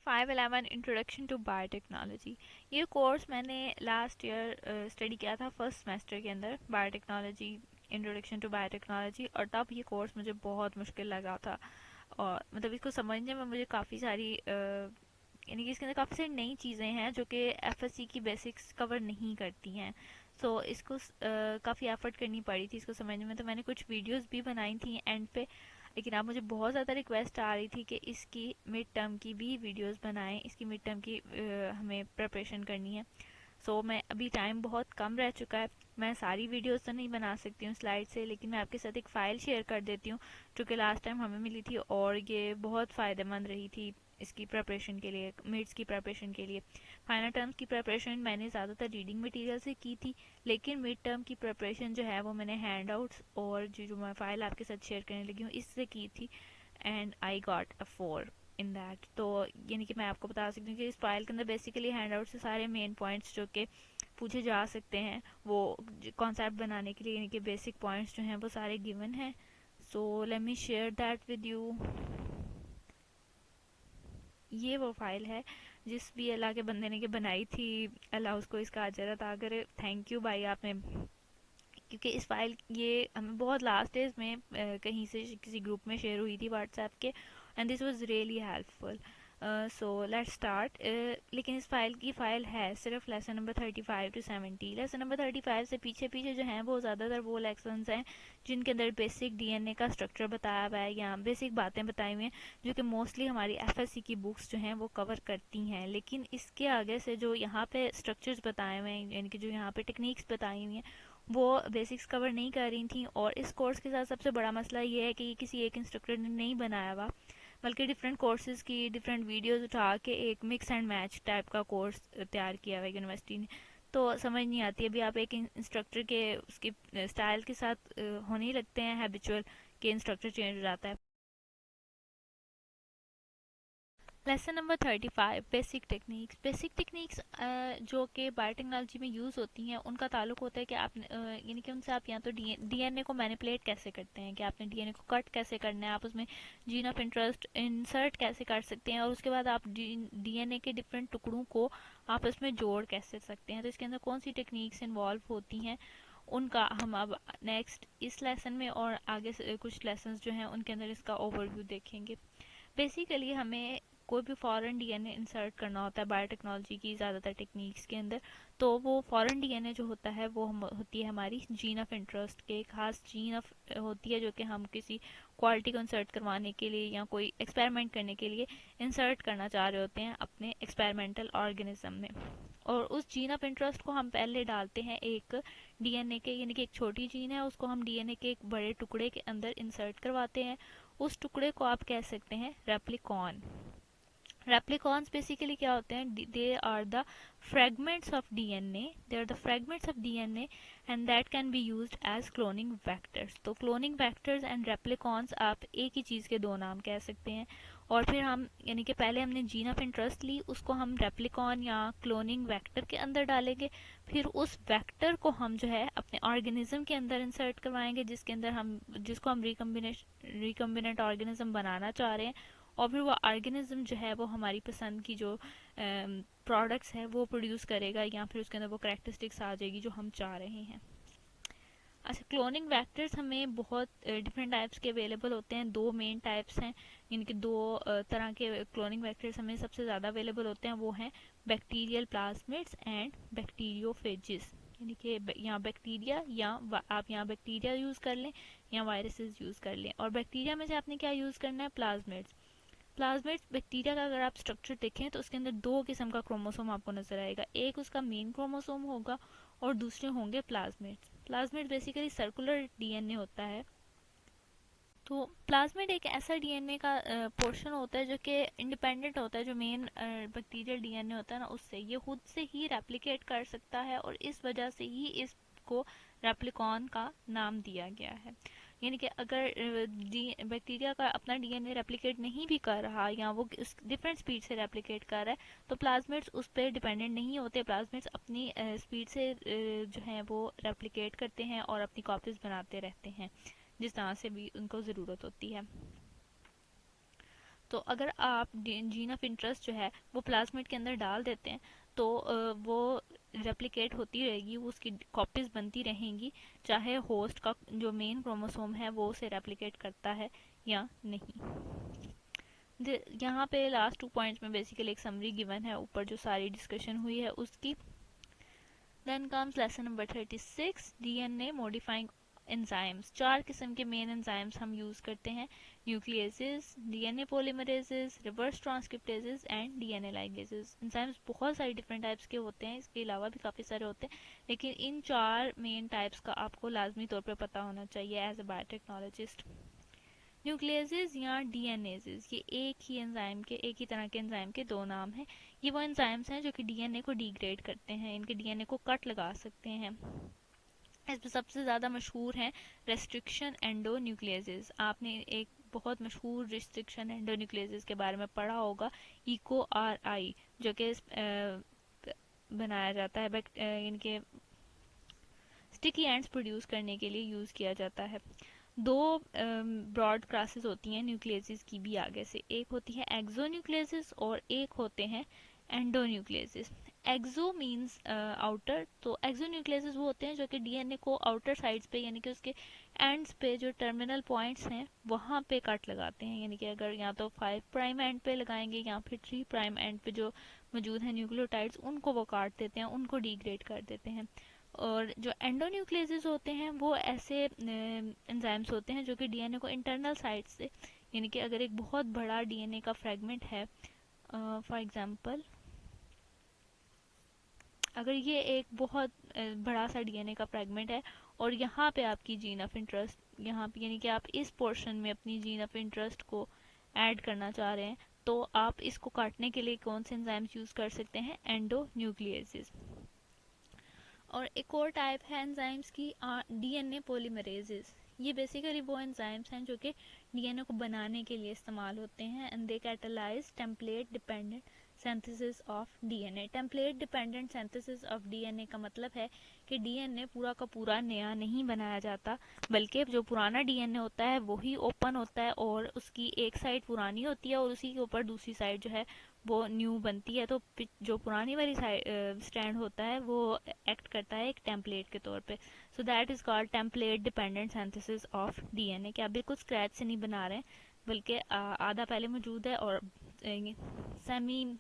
511 introduction to biotechnology. ये course मैंने last year study किया था फर्स्ट सेमेस्टर के अंदर, बायोटेक्नोलॉजी इंट्रोडक्शन टू बायोटेक्नोलॉजी। और तब ये कोर्स मुझे बहुत मुश्किल लगा था, और मतलब इसको समझने में मुझे काफ़ी सारी यानी कि इसके अंदर काफ़ी सारी नई चीज़ें हैं जो कि एफएससी की बेसिक्स कवर नहीं करती हैं। सो इसको काफ़ी एफर्ट करनी पड़ी थी इसको समझने में। तो मैंने कुछ वीडियोस भी बनाई थी एंड पे, लेकिन अब मुझे बहुत ज़्यादा रिक्वेस्ट आ रही थी कि इसकी मिड टर्म की भी वीडियोस बनाएं, इसकी मिड टर्म की हमें प्रिपरेशन करनी है। सो मैं अभी टाइम बहुत कम रह चुका है, मैं सारी वीडियोस तो नहीं बना सकती हूँ स्लाइड से, लेकिन मैं आपके साथ एक फ़ाइल शेयर कर देती हूँ जो कि लास्ट टाइम हमें मिली थी और ये बहुत फ़ायदेमंद रही थी इसकी प्रिपरेशन के लिए, मिड्स की प्रिपरेशन के लिए। फाइनल टर्म्स की प्रिपरेशन मैंने ज़्यादातर रीडिंग मटेरियल से की थी, लेकिन मिड टर्म की प्रिपरेशन जो है वो मैंने हैंड आउट्स और जो मैं फ़ाइल आपके साथ शेयर करने लगी हूँ इससे की थी। And I got a 4 in that. तो यानी कि मैं आपको बता सकती हूँ कि इस फाइल के अंदर बेसिकली हैंड आउट से सारे मेन पॉइंट्स जो कि पूछे जा सकते हैं वो कॉन्सेप्ट बनाने के लिए, यानी कि बेसिक पॉइंट्स जो हैं वो सारे गिवन हैं। So let me share that with you. ये वो फाइल है जिस भी अल्लाह के बंदे ने के बनाई थी, अल्लाह उसको इसका अजर अता करे। थैंक यू भाई आपने, क्योंकि इस फाइल ये हमें बहुत लास्ट डेज में कहीं से किसी ग्रुप में शेयर हुई थी व्हाट्सएप के, and this was really helpful. So let's start. लेकिन इस फाइल की फ़ाइल है सिर्फ lesson number 35 to 70। Lesson number 35 से पीछे पीछे जो हैं वो ज़्यादातर वो लेसन्स हैं जिनके अंदर बेसिक डीएनए का स्ट्रक्चर बताया हुआ है या बेसिक बातें बताई हुई हैं जो कि मोस्टली हमारी एफएससी की बुक्स जो हैं वो कवर करती हैं। लेकिन इसके आगे से जो यहाँ पे स्ट्रक्चर्स बताए हुए हैं, यानी कि जो यहाँ पे टेक्निक्स बताई हुई हैं, वो बेसिक्स कवर नहीं कर रही थी। और इस कोर्स के साथ सबसे बड़ा मसला ये है कि ये किसी एक इंस्ट्रक्टर ने नहीं बनाया हुआ, बल्कि डिफरेंट कोर्सेज़ की डिफरेंट वीडियोस उठा के एक मिक्स एंड मैच टाइप का कोर्स तैयार किया हुआ है यूनिवर्सिटी ने। तो समझ नहीं आती अभी आप एक इंस्ट्रक्टर के उसके स्टाइल के साथ होने ही लगते हैं हैबिचुअल कि इंस्ट्रक्टर चेंज हो जाता है। Lesson number 35 basic techniques. Basic techniques जो कि बायोटेक्नोलॉजी में यूज़ होती हैं उनका ताल्लुक होता है कि आप यानी कि उनसे आप या तो डीएनए को मैनिपुलेट कैसे करते हैं, कि आपने डीएनए को कट कैसे करना है, आप उसमें जीन ऑफ इंटरेस्ट इंसर्ट कैसे कर सकते हैं, और उसके बाद आप डीएनए के डिफरेंट टुकड़ों को आपस में जोड़ कैसे सकते हैं। तो इसके अंदर कौन सी टेक्निक्स इन्वॉल्व होती हैं उनका हम अब नेक्स्ट इस लेसन में और आगे से कुछ लेसन्स जो हैं उनके अंदर इसका ओवरव्यू देखेंगे। बेसिकली हमें कोई भी फॉरेन डीएनए इंसर्ट करना होता है बायोटेक्नोलॉजी की ज़्यादातर टेक्निक्स के अंदर, तो वो फॉरेन डीएनए जो होता है वो होती है हमारी जीन ऑफ इंटरेस्ट के खास जीन ऑफ होती है जो कि हम किसी क्वालिटी को इंसर्ट करवाने के लिए या कोई एक्सपेरिमेंट करने के लिए इंसर्ट करना चाह रहे होते हैं अपने एक्सपेरिमेंटल ऑर्गेनिज्म में। और उस जीन ऑफ इंटरेस्ट को हम पहले डालते हैं एक डीएनए के, यानी कि एक छोटी जीन है उसको हम डीएनए के एक बड़े टुकड़े के अंदर इंसर्ट करवाते हैं। उस टुकड़े को आप कह सकते हैं रेप्लिकॉन। रेप्लिकॉन्स बेसिकली क्या होते हैं? They are the fragments of DNA, they are the fragments of DNA and that can be used as cloning vectors. तो क्लोनिंग वेक्टर्स एंड रेप्लिकॉन्स आप एक ही चीज़ के दो नाम कह सकते हैं। और फिर हम यानी कि पहले हमने जीन ऑफ इंटरेस्ट ली, उसको हम रेप्लिकॉन या क्लोनिंग वेक्टर के अंदर डालेंगे, फिर उस वेक्टर को हम जो है अपने ऑर्गेनिज्म के अंदर इंसर्ट करवाएंगे जिसके अंदर हम जिसको हम रिकम्बिनेंट ऑर्गेनिज्म बनाना चाह रहे हैं। और फिर वो ऑर्गेनिज्म जो है वो हमारी पसंद की जो प्रोडक्ट्स है वो प्रोड्यूस करेगा, या फिर उसके अंदर वो करेक्टरिस्टिक्स आ जाएगी जो हम चाह रहे हैं। अच्छा, क्लोनिंग वेक्टर्स हमें बहुत डिफरेंट टाइप्स के अवेलेबल होते हैं। दो मेन टाइप्स हैं, इनके दो तरह के क्लोनिंग वेक्टर्स हमें सबसे ज़्यादा अवेलेबल होते हैं, वो हैं बैक्टीरियल प्लाज्मिड्स एंड बैक्टीरियोफेजिस। यानी कि यहाँ बैक्टीरिया या आप यहाँ बैक्टीरिया यूज़ कर लें या वायरसेस यूज़ कर लें। और बैक्टीरिया में से आपने क्या यूज़ करना है? प्लाज्मिड्स। प्लाज्मिड्स बैक्टीरिया का अगर आप स्ट्रक्चर देखें तो उसके अंदर दो किस्म का क्रोमोसोम आपको नजर आएगा, एक उसका मेन क्रोमोसोम होगा और दूसरे होंगे plasmids. Plasmid basically circular DNA होता है। तो प्लाज्मिड एक ऐसा डीएनए का पोर्शन होता है जो कि इंडिपेंडेंट होता है, जो मेन बैक्टीरियल डीएनए होता है ना उससे, ये खुद से ही रेप्लिकेट कर सकता है और इस वजह से ही इसको रेप्लिकॉन का नाम दिया गया है। यानी कि अगर बैक्टीरिया का अपना डीएनए रेप्लिकेट नहीं भी कर रहा या वो डिफरेंट स्पीड से रेप्लिकेट कर रहा है तो प्लाज्मिड्स उस पर डिपेंडेंट नहीं होते। प्लाज्मिड्स अपनी स्पीड से जो है वो रेप्लिकेट करते हैं और अपनी कॉपीज बनाते रहते हैं जिस तरह से भी उनको ज़रूरत होती है। तो अगर आप जीन ऑफ इंटरेस्ट जो है वो प्लाज्मिड के अंदर डाल देते हैं तो वो रेप्लिकेट होती रहेगी, वो उसकी कॉपीज बनती रहेंगी, चाहे होस्ट का जो मेन क्रोमोसोम है वो उसे रेप्लिकेट करता है या नहीं। यहाँ पे लास्ट 2 पॉइंट्स में बेसिकली एक समरी गिवन है ऊपर जो सारी डिस्कशन हुई है उसकी। Then comes lesson number 36, DNA modifying enzymes. 4 किस्म के मेन एंजाइम्स हम यूज़ करते हैं, nucleases, DNA polymerases, reverse transcriptases and DNA ligases. Enzymes बहुत सारे डिफरेंट टाइप्स के होते हैं, इसके अलावा भी काफ़ी सारे होते हैं, लेकिन इन 4 मेन टाइप्स का आपको लाजमी तौर पर पता होना चाहिए एज अ बायोटेक्नोलॉजिस्ट। न्यूक्लियसेस या डीएनएजेस, ये एक ही एंजाइम के, एक ही तरह के एंजाइम के दो नाम हैं। ये वो एंजाइम्स हैं जो कि डीएनए को डिग्रेड करते हैं, इनके डीएनए को कट लगा सकते हैं। इसमें सबसे ज़्यादा मशहूर हैं रेस्ट्रिक्शन एंडोन्यूक्लियसेस। आपने एक बहुत मशहूर रेस्ट्रिक्शन एंडोन्यूक्लियसेस के बारे में पढ़ा होगा, इको आर आई, जो कि बनाया जाता है इनके स्टिकी एंड्स प्रोड्यूस करने के लिए यूज़ किया जाता है। दो ब्रॉड क्लासेस होती हैं न्यूक्लियसेस की भी आगे से, एक होती है एक्सोन्यूक्लियसेस और एक होते हैं एंडोन्यूक्लियसेस। एक्सो मींस आउटर, तो एक्सोन्यूक्लियसेस वो होते हैं जो कि डीएनए को आउटर साइड्स पे यानी कि उसके एंड्स पे जो टर्मिनल पॉइंट्स हैं वहाँ पे कट लगाते हैं, यानी कि अगर या तो 5 प्राइम एंड पे लगाएंगे या फिर 3 प्राइम एंड पे जो मौजूद है न्यूक्लियोटाइड्स उनको वो काट देते हैं, उनको डिग्रेड कर देते हैं। और जो एंडोन्यूक्लियसेस होते हैं वो ऐसे एंजाइम्स होते हैं जो कि डीएनए को इंटरनल साइड से, यानी कि अगर एक बहुत बड़ा डीएनए का फ्रेगमेंट है, फॉर एग्जांपल अगर ये एक बहुत बड़ा सा डीएनए का फ्रेगमेंट है और यहाँ पे आपकी जीन ऑफ इंटरेस्ट, यहाँ पे यानी कि आप इस पोर्शन में अपनी जीन ऑफ इंटरेस्ट को ऐड करना चाह रहे हैं, तो आप इसको काटने के लिए कौन से एंजाइम्स यूज़ कर सकते हैं, एंडोन्यूक्लियसेस। और एक और टाइप है एंजाइम्स की डीएनए पॉलीमरेजेस। ये बेसिकली वो एंजाइम्स हैं जो कि डीएनए को बनाने के लिए इस्तेमाल होते हैं, and they catalyse template dependent synthesis of DNA. Template dependent synthesis of DNA का मतलब है कि डीएनए पूरा का पूरा नया नहीं बनाया जाता, बल्कि जो पुराना डीएनए होता है वही ओपन होता है और उसकी एक साइड पुरानी होती है और उसी के ऊपर दूसरी साइड जो है वो न्यू बनती है। तो जो पुरानी वाली स्टैंड होता है वो एक्ट करता है एक टेम्पलेट के तौर पे। So that is called template dependent synthesis of DNA, कि आप बिल्कुल स्क्रैच से नहीं बना रहे हैं, बल्कि आधा पहले मौजूद है और सेमी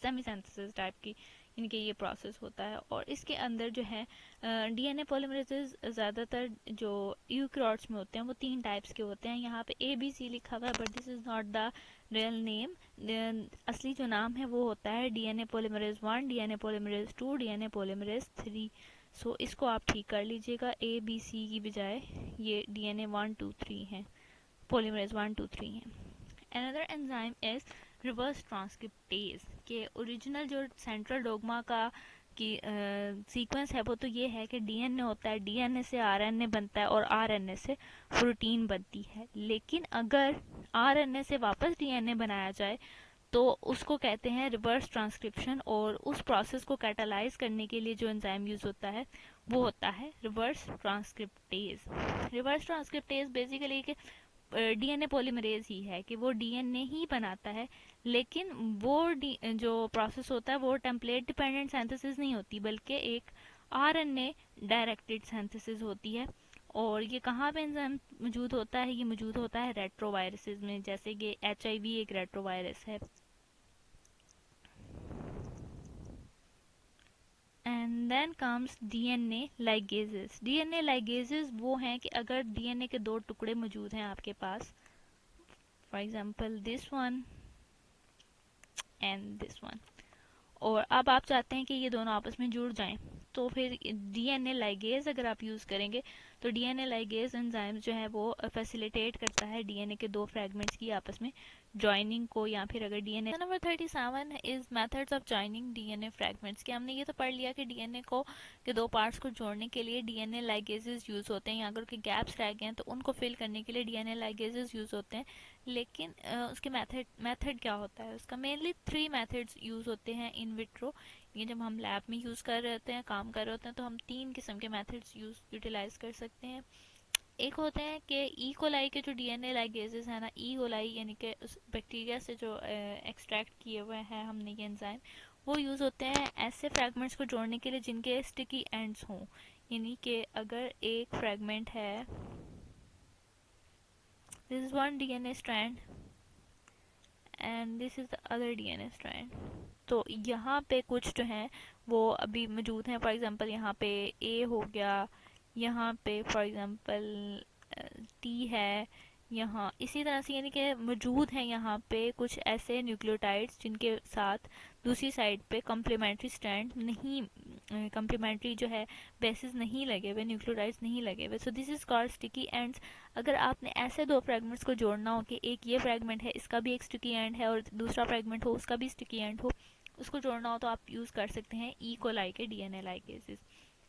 सेमी सिंथेसिस टाइप की इनके ये प्रोसेस होता है। और इसके अंदर जो है डीएनए पॉलीमरेजेस ज़्यादातर जो यूकैरियोट्स में होते हैं वो 3 टाइप्स के होते हैं। यहाँ पे ABC लिखा हुआ है but this is not the real name. असली जो नाम है वो होता है DNA polymerase 1, DNA polymerase 2, DNA polymerase 3। सो इसको आप ठीक कर लीजिएगा, ABC की बजाय ये डीएनए 1 2 3 है, पॉलीमरेज 1 2 3 है। Another enzyme is reverse transcriptase, के ओरिजिनल जो सेंट्रल डोग्मा का की सीक्वेंस है वो तो ये है कि डीएनए होता है, डीएनए से आरएनए बनता है और आरएनए से प्रोटीन बनती है। लेकिन अगर आरएनए से वापस डीएनए बनाया जाए तो उसको कहते हैं रिवर्स ट्रांसक्रिप्शन, और उस प्रोसेस को कैटालाइज करने के लिए जो एंजाइम यूज होता है वो होता है reverse transcriptase. Reverse transcriptase basically DNA polymerase ही है कि वो डीएनए ही बनाता है, लेकिन वो जो प्रोसेस होता है वो टेम्पलेट डिपेंडेंट सिंथेसिस नहीं होती, बल्कि एक आरएनए डायरेक्टेड सिंथेसिस होती है। और ये कहाँ पे एंजाइम मौजूद होता है, ये मौजूद होता है रेट्रोवायरसेस में, जैसे कि HIV एक रेट्रोवायरस है। And then comes DNA ligases. DNA ligases वो हैं कि अगर डीएनए के 2 टुकड़े मौजूद हैं आपके पास, for example this one and this one, और अब आप चाहते हैं कि ये दोनों आपस में जुड़ जाएं, तो फिर डीएनए लाइगेज अगर आप यूज़ करेंगे तो डीएनए लाइगेज एंजाइम जो है वो फैसिलिटेट करता है डीएनए के 2 फ्रैगमेंट्स की आपस में जॉइनिंग को। या फिर अगर DNA number 37 is methods of joining DNA fragments, कि हमने ये तो पढ़ लिया कि डीएनए को के 2 पार्ट्स को जोड़ने के लिए डीएनए लाइगेजेस यूज़ होते हैं, या अगर के गैप्स रह गए हैं तो उनको फिल करने के लिए डीएनए लाइगेजेस यूज़ होते हैं। लेकिन उसके मेथड क्या होता है, उसका मेनली 3 मेथड्स यूज़ होते हैं इन विट्रो। ये जब हम लैब में यूज़ कर रहे होते हैं, काम कर रहे होते हैं, तो हम 3 किस्म के मेथड्स यूटिलाइज कर सकते हैं। एक होते हैं कि ई कोलाई के जो डीएनए लाइगेजेस है ना, ई कोलाई यानी कि उस बैक्टीरिया से जो एक्सट्रैक्ट किए हुए हैं हमने ये एंजाइम, वो यूज़ होते हैं ऐसे फ्रैगमेंट्स को जोड़ने के लिए जिनके स्टिकी एंड्स हों। यानी कि अगर एक फ्रैगमेंट है, this is one DNA strand and this is the other DNA strand, तो यहाँ पे कुछ जो हैं वो अभी मौजूद हैं। फॉर एग्जांपल यहाँ पे ए हो गया, यहाँ पे फॉर एग्जांपल टी है, यहाँ इसी तरह से यानी कि मौजूद हैं यहाँ पे कुछ ऐसे न्यूक्लियोटाइड्स जिनके साथ दूसरी साइड पे कम्प्लीमेंट्री स्ट्रैंड नहीं, कम्प्लीमेंट्री जो है बेसिस नहीं लगे हुए, न्यूक्लियोटाइड्स नहीं लगे हुए। So this is called sticky ends. अगर आपने ऐसे दो फ्रेगमेंट्स को जोड़ना हो कि एक ये फ्रेगमेंट है, इसका भी एक स्टिकी एंड है, और दूसरा फ्रेगमेंट हो उसका भी स्टिकी एंड हो, उसको जोड़ना हो तो आप यूज़ कर सकते हैं ई कोलाई के डीएनए लाइगेसेस।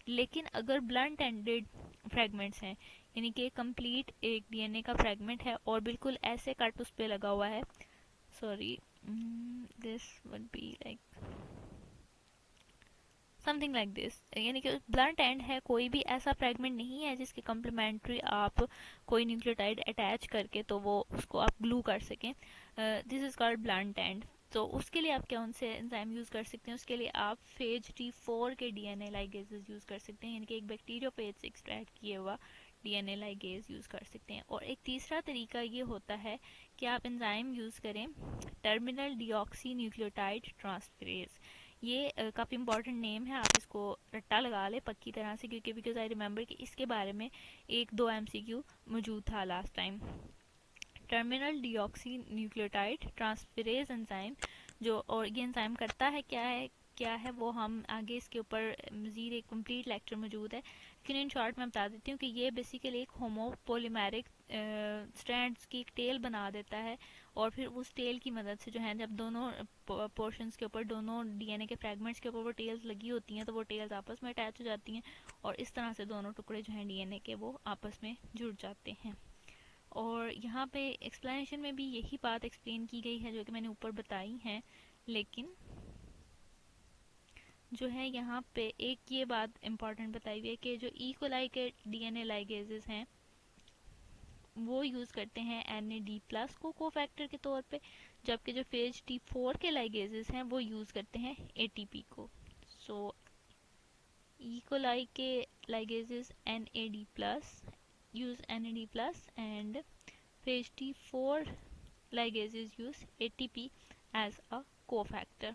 लेकिन अगर ब्लंट एंडेड फ्रेगमेंट्स हैं, यानी कि कंप्लीट एक डीएनए का फ्रेगमेंट है और बिल्कुल ऐसे कट उस पे लगा हुआ है, sorry, this would be like something like this, यानी कि ब्लंट एंड है, कोई भी ऐसा फ्रेगमेंट नहीं है जिसके कम्प्लीमेंट्री आप कोई न्यूक्लियोटाइड अटैच करके तो वो उसको आप ग्लू कर सकें, this is called blunt and. तो उसके लिए आप कौन से एंजाइम यूज़ कर सकते हैं? उसके लिए आप फेज T4 के डीएनए लाइगेजेस यूज़ कर सकते हैं, यानी कि एक बैक्टीरियोफेज से एक्सट्रैक्ट किया हुआ डीएनए लाइगेज यूज़ कर सकते हैं। और एक तीसरा तरीका ये होता है कि आप एंजाइम यूज़ करें टर्मिनल डीऑक्सी न्यूक्लियोटाइड ट्रांसफरेज। ये काफ़ी इंपॉर्टेंट नेम है, आप इसको रट्टा लगा ले पक्की तरह से, क्योंकि बिकॉज आई रिमेंबर कि इसके बारे में एक दो एमसीक्यू मौजूद था last time. Terminal deoxy nucleotide transferase enzyme, जो और ये एंजाइम करता है क्या है वो हम आगे इसके ऊपर मज़ीद एक कंप्लीट लेक्चर मौजूद है, लेकिन इन शॉर्ट मैं बता देती हूँ कि ये बेसिकली एक होमोपोलिमेरिक स्ट्रैंड्स की एक टेल बना देता है, और फिर उस टेल की मदद से जो है, जब दोनों पोर्शंस के ऊपर, दोनों डीएनए के फ्रैगमेंट्स के ऊपर वो टेल्स लगी होती हैं, तो वो टेल्स आपस में अटैच हो जाती हैं, और इस तरह से दोनों टुकड़े जो हैं डीएनए के वो आपस में जुड़ जाते हैं। और यहाँ पे एक्सप्लेनेशन में भी यही बात एक्सप्लेन की गई है जो कि मैंने ऊपर बताई है, लेकिन जो है यहाँ पे एक ये बात इम्पॉर्टेंट बताई हुई है कि जो ई कोलाई के डीएनए लाइगेजेस हैं वो यूज़ करते हैं NAD+ को कोफैक्टर के तौर पे, जबकि जो फेज T4 के लाइगेजेस हैं वो यूज़ करते हैं ATP को। सो ई कोलाई के ligases NAD+ use NAD+ and phage T4 ligases use ATP as a cofactor.